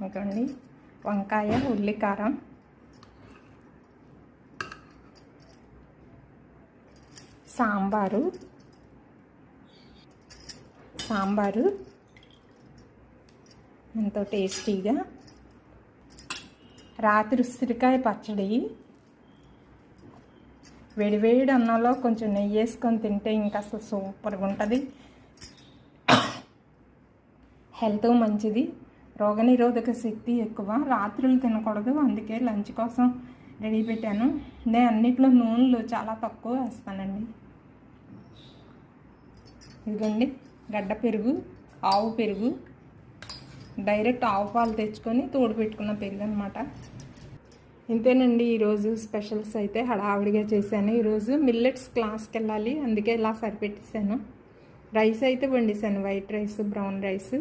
ఇంకోండి వంకాయ ఉల్లి కారం, సాంబారు ఎంతో టేస్టీగా, రాత్రి ఉసిరికాయ పచ్చడి, వేడివేడి అన్నంలో కొంచెం నెయ్యి వేసుకొని తింటే ఇంకా అసలు సూపర్గా ఉంటుంది. హెల్త్ మంచిది, రోగనిరోధక శక్తి ఎక్కువ. రాత్రులు తినకూడదు, అందుకే లంచ్ కోసం రెడీ పెట్టాను. నేను అన్నిట్లో నూనెలు చాలా తక్కువ వేస్తానండి. ఇదిగోండి గడ్డ పెరుగు, ఆవు పెరుగు, డైరెక్ట్ ఆవు పాలు తెచ్చుకొని తోడు పెట్టుకున్న పెరుగు అనమాట. ఇంతేనండి ఈరోజు స్పెషల్స్ అయితే హడావిడిగా చేశాను. ఈరోజు మిల్లెట్స్ క్లాస్కి వెళ్ళాలి, అందుకే ఇలా సరిపెట్టేశాను. రైస్ అయితే వండేసాను, వైట్ రైస్, బ్రౌన్ రైస్.